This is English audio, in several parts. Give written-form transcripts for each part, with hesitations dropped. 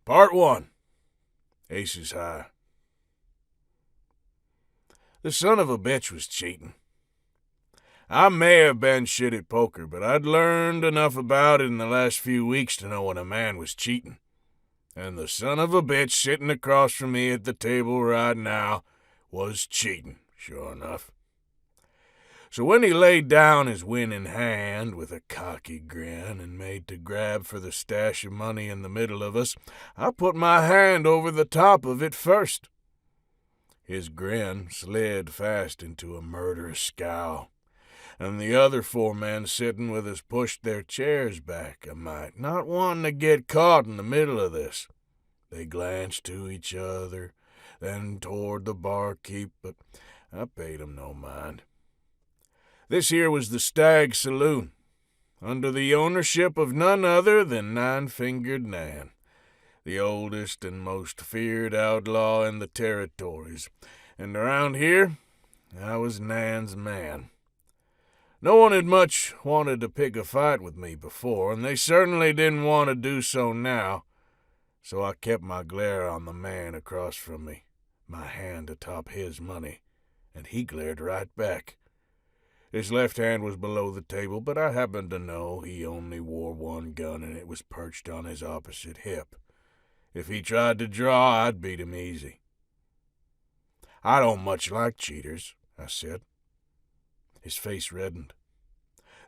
Part 1. Aces high. The son of a bitch was cheating. I may have been shit at poker, but I'd learned enough about it in the last few weeks to know when a man was cheating. And the son of a bitch sitting across from me at the table right now was cheating, sure enough. So when he laid down his winning hand with a cocky grin and made to grab for the stash of money in the middle of us, I put my hand over the top of it first. His grin slid fast into a murderous scowl, and the other 4 men sitting with us pushed their chairs back a mite, not wanting to get caught in the middle of this. They glanced to each other, then toward the barkeep, but I paid 'em no mind. This here was the Stag Saloon, under the ownership of none other than Nine-Fingered Nan, the oldest and most feared outlaw in the territories, and around here I was Nan's man. No one had much wanted to pick a fight with me before, and they certainly didn't want to do so now, so I kept my glare on the man across from me, my hand atop his money, and he glared right back. His left hand was below the table, but I happened to know he only wore one gun, and it was perched on his opposite hip. If he tried to draw, I'd beat him easy. "I don't much like cheaters," I said. His face reddened.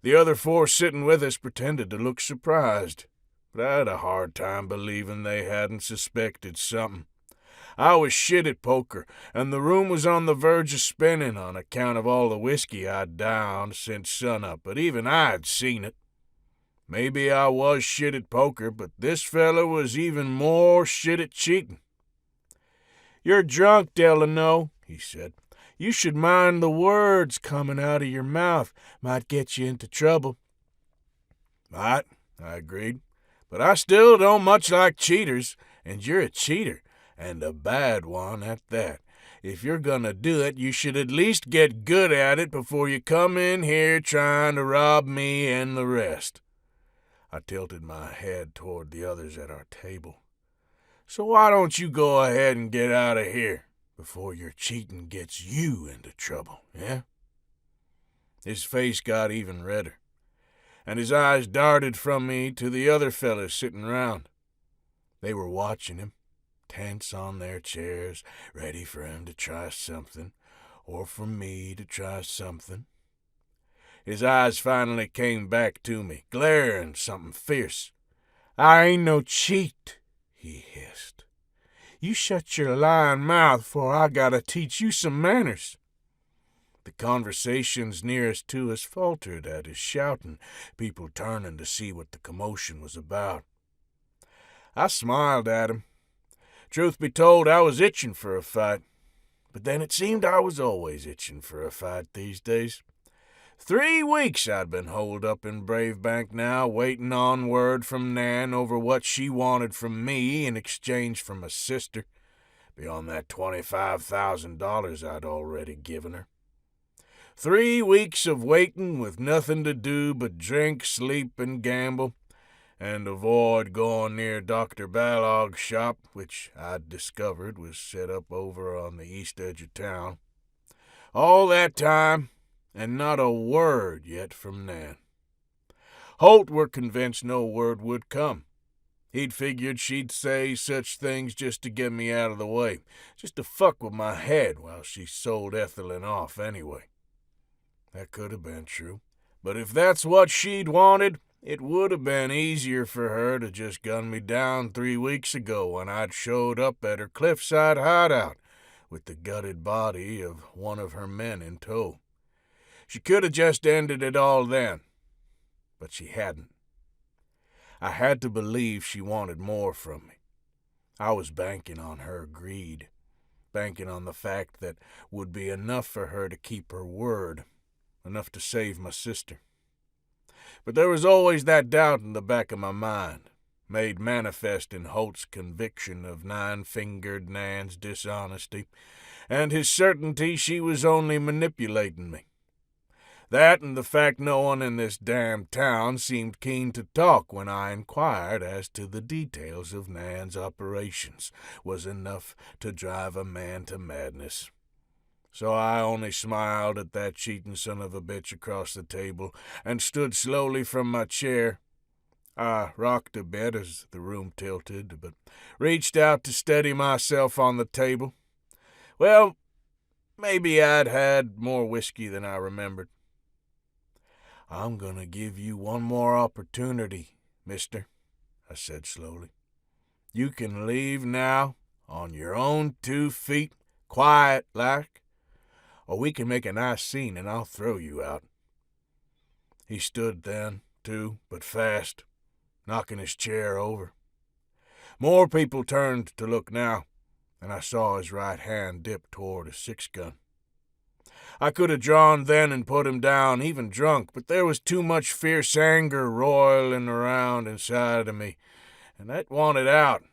The other 4 sitting with us pretended to look surprised, but I had a hard time believing they hadn't suspected something. I was shit at poker, and the room was on the verge of spinning on account of all the whiskey I'd downed since sunup, but even I'd seen it. Maybe I was shit at poker, but this fella was even more shit at cheating. "You're drunk, Delano," he said. "You should mind the words coming out of your mouth. Might get you into trouble." "Might," I agreed, "but I still don't much like cheaters, and you're a cheater, and a bad one at that. If you're gonna do it, you should at least get good at it before you come in here trying to rob me and the rest." I tilted my head toward the others at our table. "So why don't you go ahead and get out of here before your cheating gets you into trouble, yeah?" His face got even redder, and his eyes darted from me to the other fellas sitting round. They were watching him, tense on their chairs, ready for him to try something, or for me to try something. His eyes finally came back to me, glaring something fierce. "I ain't no cheat," he hissed. "You shut your lying mouth, for I gotta teach you some manners." The conversations nearest to us faltered at his shouting, people turning to see what the commotion was about. I smiled at him. Truth be told, I was itching for a fight, but then it seemed I was always itching for a fight these days. 3 weeks I'd been holed up in Brave Bank now, waiting on word from Nan over what she wanted from me in exchange for my sister, beyond that $25,000 I'd already given her. 3 weeks of waiting with nothing to do but drink, sleep, and gamble, and avoid going near Dr. Balog's shop, which I'd discovered was set up over on the east edge of town. All that time, and not a word yet from Nan. Holt were convinced no word would come. He'd figured she'd say such things just to get me out of the way, just to fuck with my head while she sold Ethelyn off anyway. That could have been true, but if that's what she'd wanted, it would have been easier for her to just gun me down 3 weeks ago when I'd showed up at her cliffside hideout with the gutted body of one of her men in tow. She could have just ended it all then, but she hadn't. I had to believe she wanted more from me. I was banking on her greed, banking on the fact that would be enough for her to keep her word, enough to save my sister. But there was always that doubt in the back of my mind, made manifest in Holt's conviction of Nine-Fingered Nan's dishonesty, and his certainty she was only manipulating me. That and the fact no one in this damn town seemed keen to talk when I inquired as to the details of Nan's operations was enough to drive a man to madness. So I only smiled at that cheating son of a bitch across the table and stood slowly from my chair. I rocked a bit as the room tilted, but reached out to steady myself on the table. Well, maybe I'd had more whiskey than I remembered. "I'm gonna give you one more opportunity, mister," I said slowly. "You can leave now, on your own 2 feet, quiet like, or we can make a nice scene and I'll throw you out." He stood then, too, but fast, knocking his chair over. More people turned to look now, and I saw his right hand dip toward a 6-gun. I could have drawn then and put him down, even drunk, but there was too much fierce anger roiling around inside of me, and that wanted out.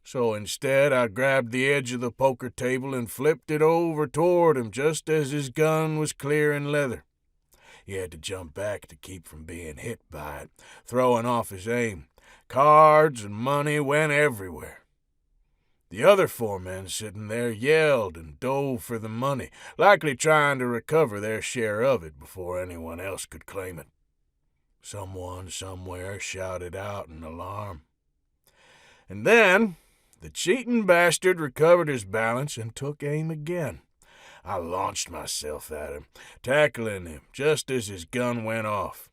So instead, I grabbed the edge of the poker table and flipped it over toward him just as his gun was clearing leather. He had to jump back to keep from being hit by it, throwing off his aim. Cards and money went everywhere. The other 4 men sitting there yelled and dove for the money, likely trying to recover their share of it before anyone else could claim it. Someone somewhere shouted out in alarm. And then the cheating bastard recovered his balance and took aim again. I launched myself at him, tackling him just as his gun went off.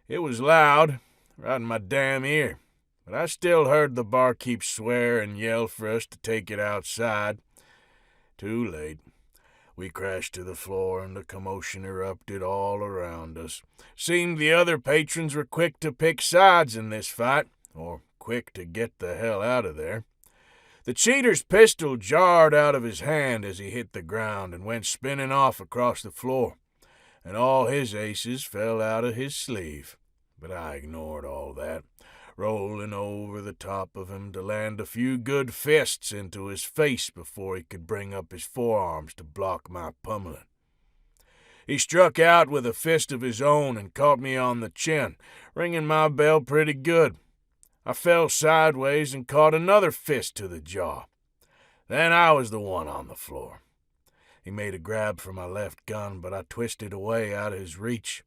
It was loud, right in my damn ear. But I still heard the barkeep swear and yell for us to take it outside. Too late. We crashed to the floor and the commotion erupted all around us. Seemed the other patrons were quick to pick sides in this fight, or quick to get the hell out of there. The cheater's pistol jarred out of his hand as he hit the ground and went spinning off across the floor, and all his aces fell out of his sleeve. But I ignored all that, rolling over the top of him to land a few good fists into his face before he could bring up his forearms to block my pummeling. He struck out with a fist of his own and caught me on the chin, ringing my bell pretty good. I fell sideways and caught another fist to the jaw. Then I was the one on the floor. He made a grab for my left gun, but I twisted away out of his reach.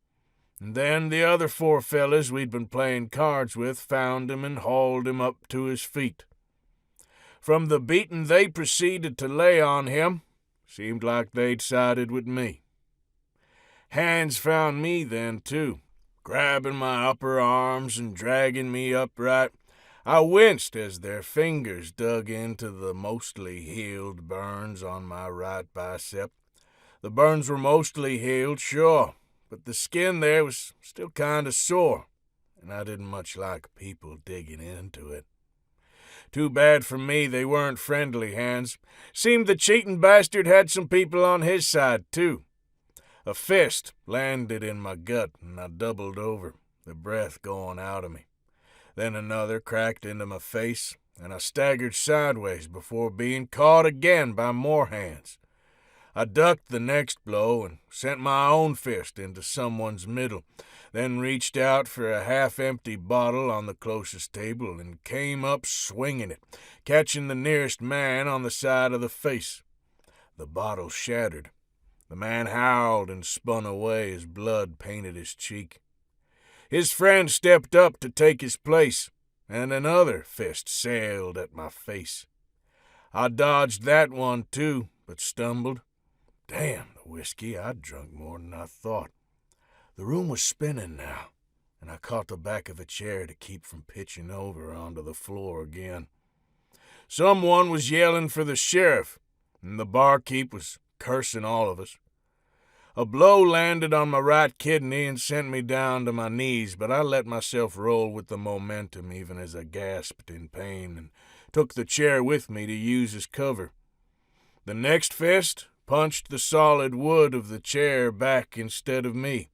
And then the other 4 fellas we'd been playing cards with found him and hauled him up to his feet. From the beating they proceeded to lay on him, seemed like they'd sided with me. Hands found me then, too, grabbing my upper arms and dragging me upright. I winced as their fingers dug into the mostly healed burns on my right bicep. The burns were mostly healed, sure, but the skin there was still kind of sore, and I didn't much like people digging into it. Too bad for me they weren't friendly hands. Seemed the cheating bastard had some people on his side, too. A fist landed in my gut, and I doubled over, the breath going out of me. Then another cracked into my face, and I staggered sideways before being caught again by more hands. I ducked the next blow and sent my own fist into someone's middle, then reached out for a half-empty bottle on the closest table and came up swinging it, catching the nearest man on the side of the face. The bottle shattered. The man howled and spun away as blood painted his cheek. His friend stepped up to take his place, and another fist sailed at my face. I dodged that one, too, but stumbled. Damn, the whiskey, I'd drunk more than I thought. The room was spinning now, and I caught the back of a chair to keep from pitching over onto the floor again. Someone was yelling for the sheriff, and the barkeep was cursing all of us. A blow landed on my right kidney and sent me down to my knees, but I let myself roll with the momentum even as I gasped in pain and took the chair with me to use as cover. The next fist punched the solid wood of the chair back instead of me,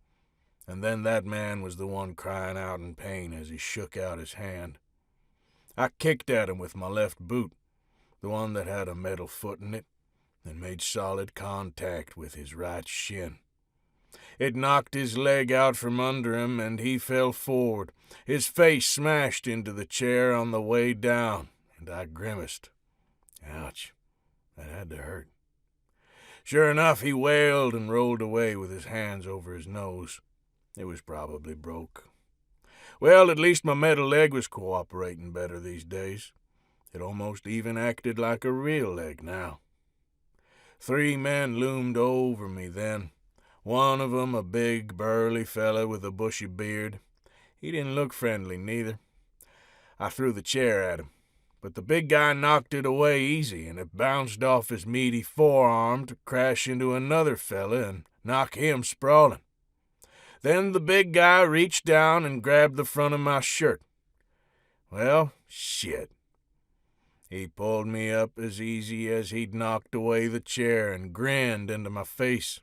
and then that man was the one crying out in pain as he shook out his hand. I kicked at him with my left boot, the one that had a metal foot in it, and made solid contact with his right shin. It knocked his leg out from under him, and he fell forward. His face smashed into the chair on the way down, and I grimaced. Ouch, that had to hurt. Sure enough, he wailed and rolled away with his hands over his nose. It was probably broke. Well, at least my metal leg was cooperating better these days. It almost even acted like a real leg now. 3 men loomed over me then. One of 'em a big, burly fella with a bushy beard. He didn't look friendly, neither. I threw the chair at him, but the big guy knocked it away easy, and it bounced off his meaty forearm to crash into another fella and knock him sprawling. Then the big guy reached down and grabbed the front of my shirt. Well, shit. He pulled me up as easy as he'd knocked away the chair and grinned into my face.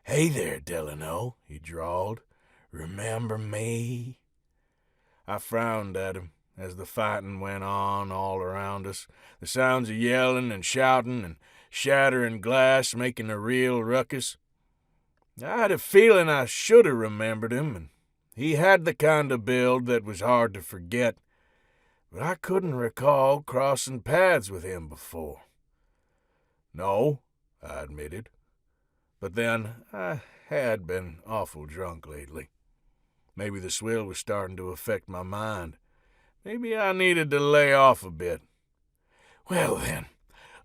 "Hey there, Delano," he drawled. "Remember me?" I frowned at him as the fighting went on all around us, the sounds of yelling and shouting and shattering glass making a real ruckus. I had a feeling I should have remembered him, and he had the kind of build that was hard to forget, but I couldn't recall crossing paths with him before. "No," I admitted, but then I had been awful drunk lately. Maybe the swill was starting to affect my mind. Maybe I needed to lay off a bit. "Well then,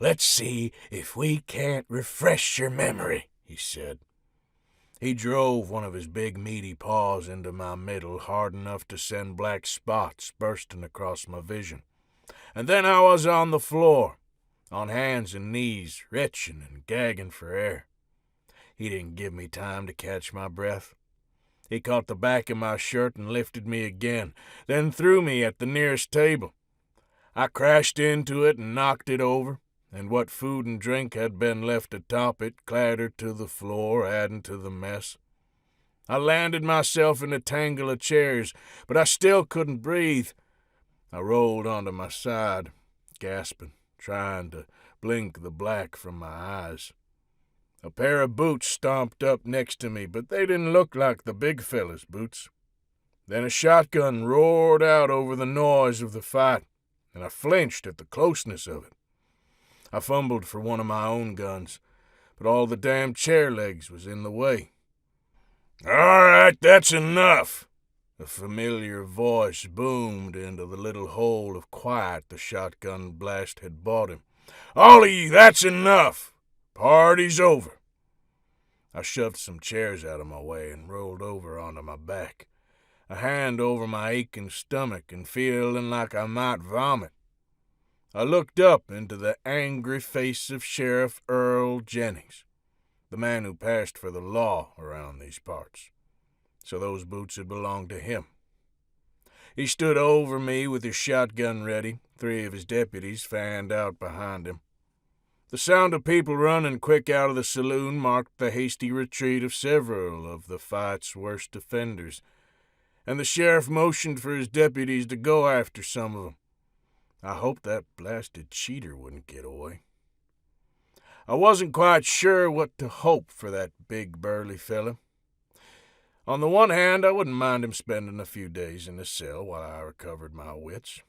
let's see if we can't refresh your memory," he said. He drove one of his big meaty paws into my middle hard enough to send black spots bursting across my vision. And then I was on the floor, on hands and knees, retching and gagging for air. He didn't give me time to catch my breath. He caught the back of my shirt and lifted me again, then threw me at the nearest table. I crashed into it and knocked it over, and what food and drink had been left atop it clattered to the floor, adding to the mess. I landed myself in a tangle of chairs, but I still couldn't breathe. I rolled onto my side, gasping, trying to blink the black from my eyes. A pair of boots stomped up next to me, but they didn't look like the big fella's boots. Then a shotgun roared out over the noise of the fight, and I flinched at the closeness of it. I fumbled for one of my own guns, but all the damn chair legs was in the way. "All right, that's enough," a familiar voice boomed into the little hole of quiet the shotgun blast had bought him. "All of you, that's enough. Party's over." I shoved some chairs out of my way and rolled over onto my back, a hand over my aching stomach and feeling like I might vomit. I looked up into the angry face of Sheriff Earl Jennings, the man who passed for the law around these parts. So those boots had belonged to him. He stood over me with his shotgun ready, 3 of his deputies fanned out behind him. The sound of people running quick out of the saloon marked the hasty retreat of several of the fight's worst offenders, and the sheriff motioned for his deputies to go after some of them. I hoped that blasted cheater wouldn't get away. I wasn't quite sure what to hope for that big burly fella. On the one hand, I wouldn't mind him spending a few days in a cell while I recovered my wits.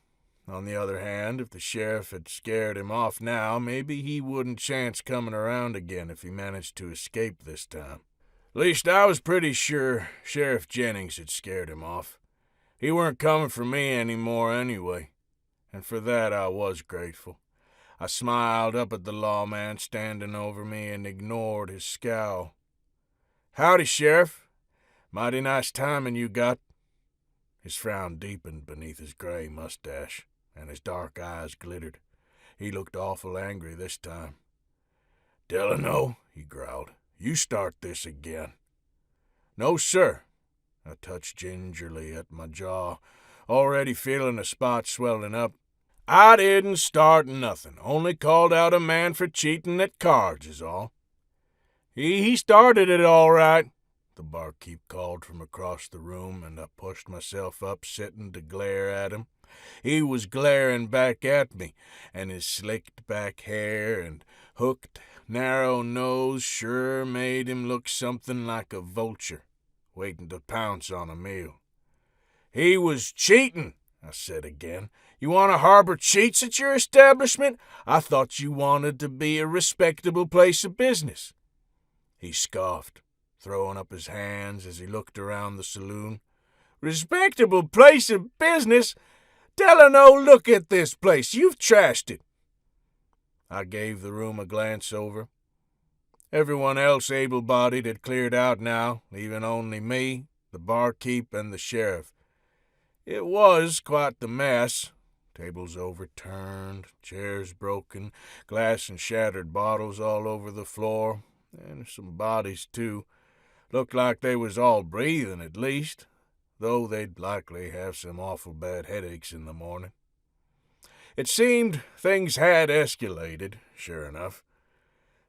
On the other hand, if the sheriff had scared him off now, maybe he wouldn't chance coming around again if he managed to escape this time. At least I was pretty sure Sheriff Jennings had scared him off. He weren't coming for me anymore anyway, and for that I was grateful. I smiled up at the lawman standing over me and ignored his scowl. "Howdy, Sheriff. Mighty nice timing you got." His frown deepened beneath his gray mustache, and his dark eyes glittered. He looked awful angry this time. "Delano," he growled, "you start this again." "No, sir." I touched gingerly at my jaw, already feeling a spot swelling up. "I didn't start nothing, only called out a man for cheating at cards is all." He started it all right," the barkeep called from across the room, and I pushed myself up, sitting to glare at him. He was glaring back at me, and his slicked back hair and hooked, narrow nose sure made him look something like a vulture, waiting to pounce on a meal. "He was cheating," I said again. "You want to harbor cheats at your establishment? I thought you wanted to be a respectable place of business." He scoffed, throwing up his hands as he looked around the saloon. "Respectable place of business? Delano, look at this place. You've trashed it." I gave the room a glance over. Everyone else able-bodied had cleared out now, leaving only me, the barkeep, and the sheriff. It was quite the mess. Tables overturned, chairs broken, glass and shattered bottles all over the floor, and some bodies, too. Looked like they was all breathing, at least, though they'd likely have some awful bad headaches in the morning. It seemed things had escalated, sure enough.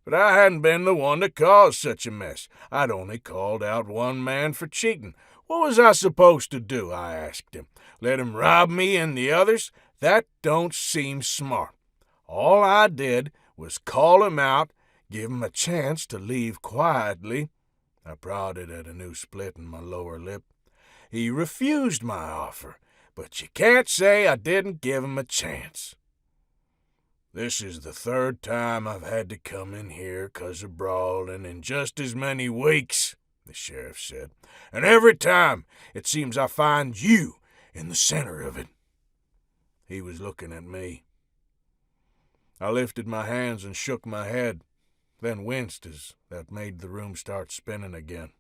But I hadn't been the one to cause such a mess. I'd only called out one man for cheating. What was I supposed to do, I asked him. Let him rob me and the others? That don't seem smart. All I did was call him out, give him a chance to leave quietly. I prodded at a new split in my lower lip. He refused my offer, but you can't say I didn't give him a chance. "This is the third time I've had to come in here 'cause of brawling in just as many weeks," the sheriff said. "And every time it seems I find you in the center of it." He was looking at me. I lifted my hands and shook my head, then winced as that made the room start spinning again.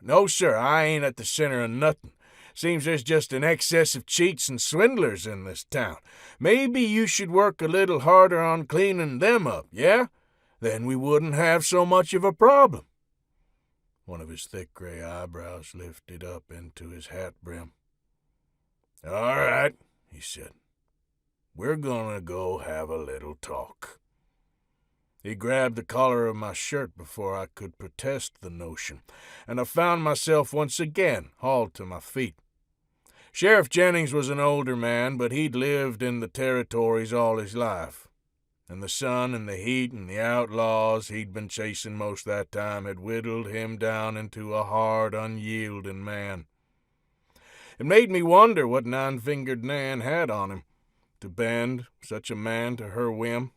"No, sir, I ain't at the center of nothing. Seems there's just an excess of cheats and swindlers in this town. Maybe you should work a little harder on cleaning them up, yeah? Then we wouldn't have so much of a problem." One of his thick gray eyebrows lifted up into his hat brim. "All right," he said. "We're gonna go have a little talk." He grabbed the collar of my shirt before I could protest the notion, and I found myself once again hauled to my feet. Sheriff Jennings was an older man, but he'd lived in the territories all his life, and the sun and the heat and the outlaws he'd been chasing most that time had whittled him down into a hard, unyielding man. It made me wonder what Nine-Fingered Nan had on him to bend such a man to her whim.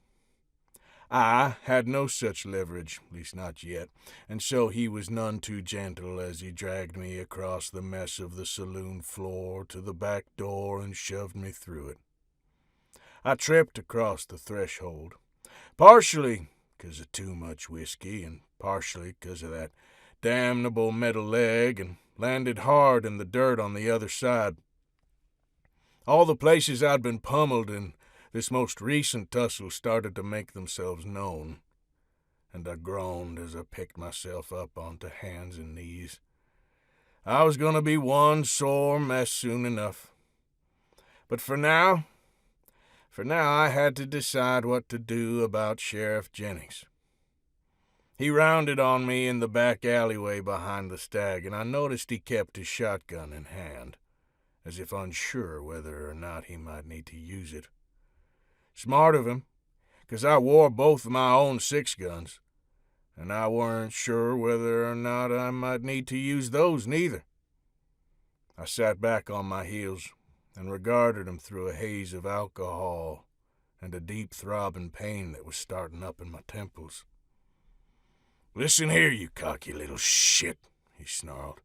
I had no such leverage, at least not yet, and so he was none too gentle as he dragged me across the mess of the saloon floor to the back door and shoved me through it. I tripped across the threshold, partially 'cause of too much whiskey and partially 'cause of that damnable metal leg, and landed hard in the dirt on the other side. All the places I'd been pummeled in this most recent tussle started to make themselves known, and I groaned as I picked myself up onto hands and knees. I was going to be one sore mess soon enough. But for now I had to decide what to do about Sheriff Jennings. He rounded on me in the back alleyway behind the stag, and I noticed he kept his shotgun in hand, as if unsure whether or not he might need to use it. Smart of him, 'cause I wore both of my own 6-guns, and I weren't sure whether or not I might need to use those neither. I sat back on my heels and regarded him through a haze of alcohol and a deep throbbing pain that was starting up in my temples. "Listen here, you cocky little shit," he snarled.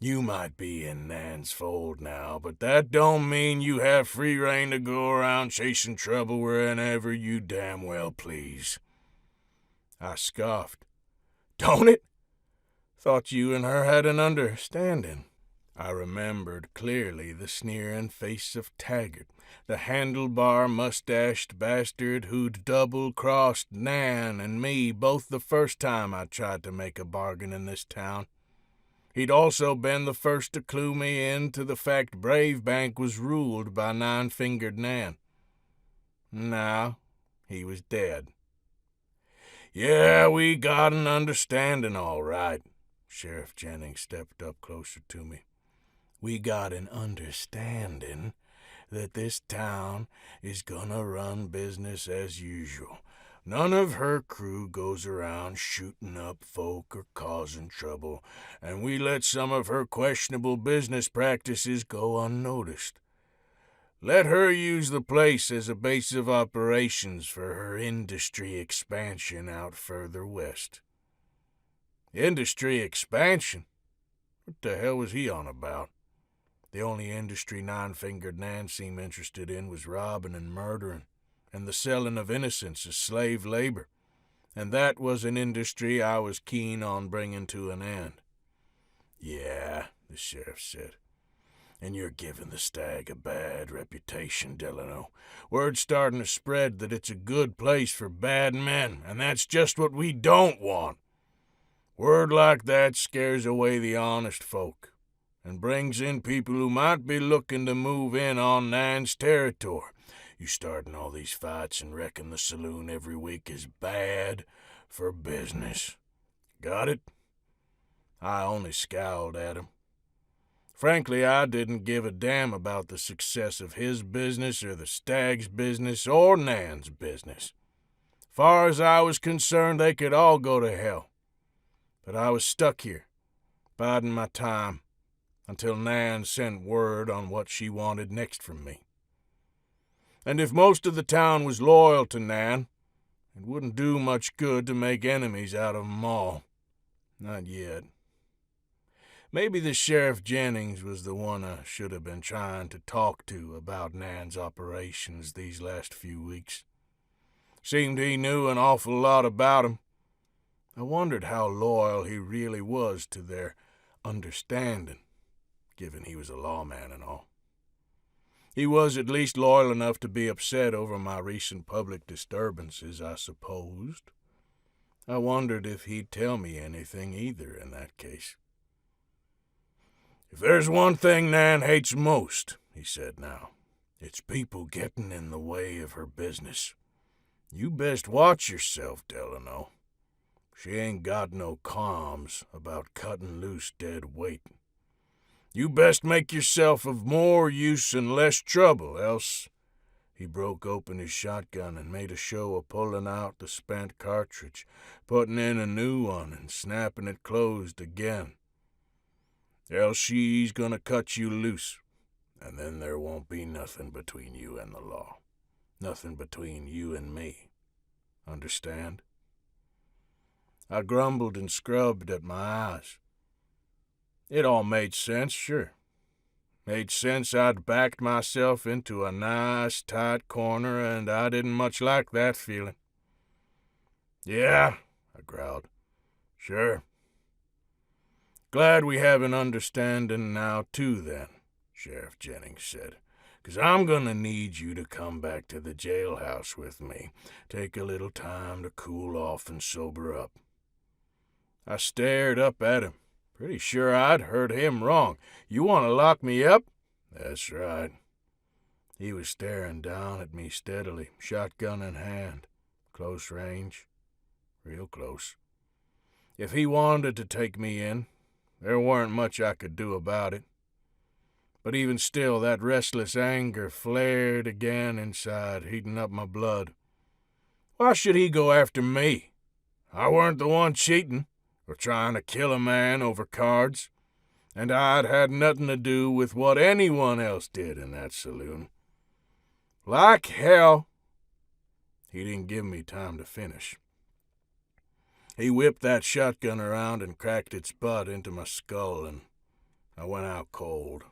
"You might be in Nan's fold now, but that don't mean you have free rein to go around chasing trouble wherever you damn well please." I scoffed. "Don't it? Thought you and her had an understanding." I remembered clearly the sneering face of Taggart, the handlebar-mustached bastard who'd double-crossed Nan and me both the first time I tried to make a bargain in this town. He'd also been the first to clue me in to the fact Brave Bank was ruled by Nine-Fingered Nan. Now, he was dead. "Yeah, we got an understanding, all right." Sheriff Jennings stepped up closer to me. "We got an understanding that this town is gonna run business as usual. None of her crew goes around shooting up folk or causing trouble, and we let some of her questionable business practices go unnoticed. Let her use the place as a base of operations for her industry expansion out further west. Industry expansion? What the hell was he on about? The only industry Nine-Fingered Nan seemed interested in was robbing and murdering, and the selling of innocents as slave labor, and that was an industry I was keen on bringing to an end. Yeah, the sheriff said, and you're giving the stag a bad reputation, Delano. Word's starting to spread that it's a good place for bad men, and that's just what we don't want. Word like that scares away the honest folk, and brings in people who might be looking to move in on Nan's territory. You starting all these fights and wrecking the saloon every week is bad for business. Got it? I only scowled at him. Frankly, I didn't give a damn about the success of his business or the stag's business or Nan's business. Far as I was concerned, they could all go to hell. But I was stuck here, biding my time, until Nan sent word on what she wanted next from me. And if most of the town was loyal to Nan, it wouldn't do much good to make enemies out of 'em all. Not yet. Maybe the Sheriff Jennings was the one I should have been trying to talk to about Nan's operations these last few weeks. Seemed he knew an awful lot about 'em. I wondered how loyal he really was to their understanding, given he was a lawman and all. He was at least loyal enough to be upset over my recent public disturbances, I supposed. I wondered if he'd tell me anything either in that case. If there's one thing Nan hates most, he said now, it's people getting in the way of her business. You best watch yourself, Delano. She ain't got no qualms about cutting loose dead weight. You best make yourself of more use and less trouble, else—" He broke open his shotgun and made a show of pulling out the spent cartridge, putting in a new one and snapping it closed again. "Else she's gonna cut you loose, and then there won't be nothing between you and the law. Nothing between you and me. Understand?" I grumbled and scrubbed at my eyes. It all made sense, sure. Made sense I'd backed myself into a nice, tight corner, and I didn't much like that feeling. "Yeah," I growled. "Sure." "Glad we have an understanding now, too, then," Sheriff Jennings said, "'cause I'm gonna need you to come back to the jailhouse with me. Take a little time to cool off and sober up." I stared up at him. Pretty sure I'd heard him wrong. "You want to lock me up?" "That's right." He was staring down at me steadily, shotgun in hand. Close range. Real close. If he wanted to take me in, there weren't much I could do about it. But even still, that restless anger flared again inside, heating up my blood. Why should he go after me? I weren't the one cheating, or trying to kill a man over cards, and I'd had nothing to do with what anyone else did in that saloon. Like hell. He didn't give me time to finish. He whipped that shotgun around and cracked its butt into my skull, and I went out cold.